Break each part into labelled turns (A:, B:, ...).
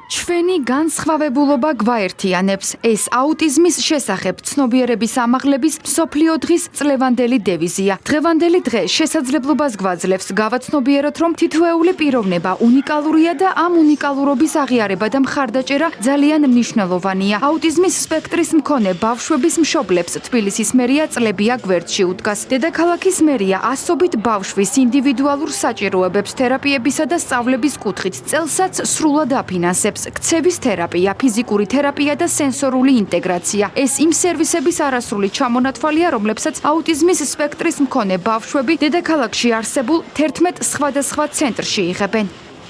A: ჩვენი განსხვავებულობა გვაერთიანებს. ეს აუტიზმის შესახებ ცნობიერების ამაღლების მსოფლიო დღის წლევანდელი დევიზია. დღევანდელი დღე შესაძლებლობას გვაძლევს გავაცნობიეროთ, რომ თითოეული პიროვნება უნიკალურია და ამ უნიკალურობის აღიარება და მხარდაჭერა ძალიან მნიშვნელოვანია. აუტიზმის სპექტრის მქონე ბავშვების მშობლებს თბილისის მერია წლებია გვერდში უდგას. დედაქალაქის მერია ასობით ბავშვის ინდივიდუალურ საჭიროებებს თერაპიებისა და სწავლების კუთხით წელსაც სრულად აფინანსებს. ქცევის თერაპია, ფიზიკური თერაპია და სენსორული ინტეგრაცია. ეს იმ სერვისების არასრული ჩამონათვალია, რომლებსაც აუტიზმის სპექტრის მქონე ბავშვები დედაქალაქში არსებულ 11 სხვადასხვა ცენტრში იღებენ.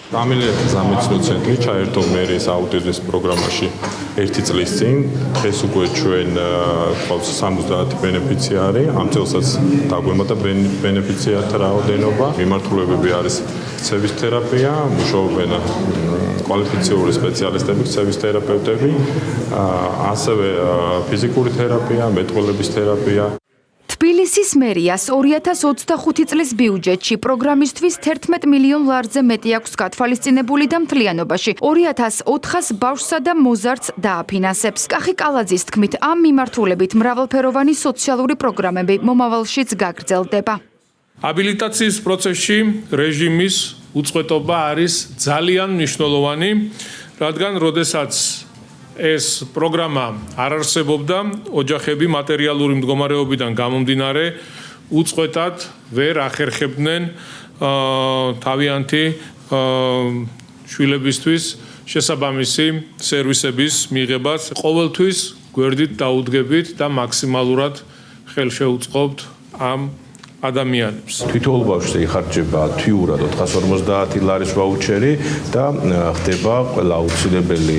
B: Familiar სამედიცინო ცენტრი ჩაერთო მერიის აუტიზმის პროგრამაში 1 წლის წინ. ეს უკვე ჩვენ ყავს 70 ბენეფიციარი. ამ წელსაც დაგვემატა ბენეფიციართა რაოდენობა. მიმართულებები არის ქცევის თერაპია, მუშაობენ კვალიფიციური სპეციალისტები, ქცევის თერაპევტები, ასევე ფიზიკური თერაპია, მეტყველების თერაპია.
A: თბილისის მერიას 2025 წლის ბიუჯეტში პროგრამისთვის 11 მილიონ ლარზე მეტი აქვს გათვალისწინებული და მთლიანობაში 2400 ბავშვსა და მოზარდს დააფინანსებს. კახი კალაძის თქმით, ამ მიმართულებით მრავალფეროვანი სოციალური პროგრამები მომავალშიც გაგრძელდება.
C: აბილიტაციის პროცესში რეჟიმის უწყვეტობა არის ძალიან მნიშვნელოვანი, რადგან როდესაც ეს პროგრამა არ არსებობდა, ოჯახები მატერიალური მდგომარეობიდან გამომდინარე უწყვეტად ვერ ახერხებდნენ თავიანთი შვილებისთვის შესაბამისი სერვისების მიღებას. ყოველთვის გვერდით დაუდგებით და მაქსიმალურად ხელშეუწყობთ ამ ადამიანებს.
D: თითოეულ ბავშვზე იხარჯება თვიურად 450 ლარის ვაუჩერი და ხდება ყველა აუცილებელი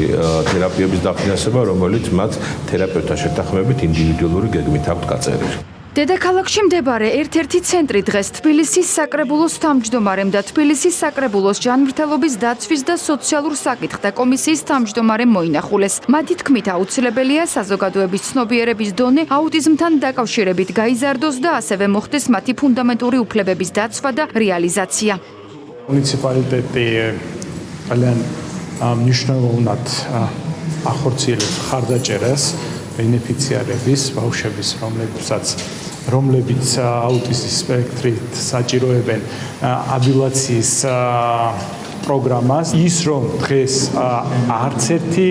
D: თერაპიების დაფინანსება, რომელიც მათ თერაპევტთან შეთანხმებით ინდივიდუალური გეგმით აქვთ გაწერილი.
A: დედაქალაქში მდებარე ერთ-ერთი ცენტრი დღეს თბილისის საკრებულოს თავმჯდომარემ და თბილისის საკრებულოს ჯანმრთელობის დაცვის და სოციალურ საკითხთა კომისიის თავმჯდომარემ მოინახულეს. მათი თქმით, აუცილებელია საზოგადოების ცნობიერების დონე აუტიზმთან დაკავშირებით გაიზარდოს და ასევე მოხდეს მათი ფუნდამენტური უფლებების დაცვა და რეალიზაცია.
E: მუნიციპალიტეტი ძალიან მნიშვნელოვნად ახორციელებს მხარდაჭერას ბენეფიციარების, ბავშვების, რომლებიც აუტიზმის სპექტრით საჭიროებენ აბილაციის პროგრამას. ის რომ დღეს არც ერთი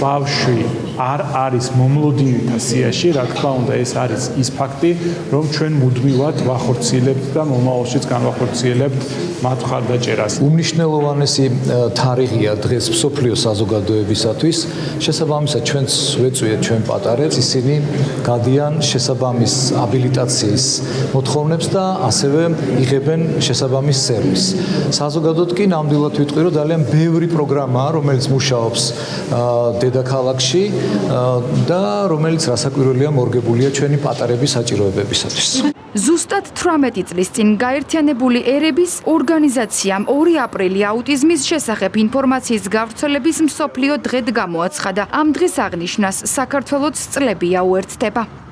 E: ბავშვი არ არის მომლოდინთა სიაში, რა თქმა უნდა, ეს არის ის ფაქტი, რომ ჩვენ მუდმივად ვახორციელებთ და მომავალშიც განვახორციელებთ მათ მხარდაჭერას.
F: უმნიშვნელოვანესი თარიღია დღეს მსოფლიო საზოგადოებისათვის. შესაბამისად, ჩვენც ვეწვიეთ ჩვენ პატარებს, ისინი გადიან შესაბამის აბილიტაციის მოთხოვნებს და ასევე იღებენ შესაბამის სერვისს. საზოგადოდ კი ნამდვილად ვიტყვი, რომ ძალიან ბევრი პროგრამაა, რომელიც მუშაობს დედაქალაქში და რომელიც რასაკვირველია მორგებულია ჩვენი პატარების საჭიროებებისათვის.
A: ზუსტად 18 წლის წინ გაერთიანებული ერების ორგანიზაციამ 2 აპრილი აუტიზმის შესახებ ინფორმაციის გავრცელების მსოფლიო დღედ გამოაცხადა. ამ დღეს აღნიშვნას საქართველოს წლებია უერთდება.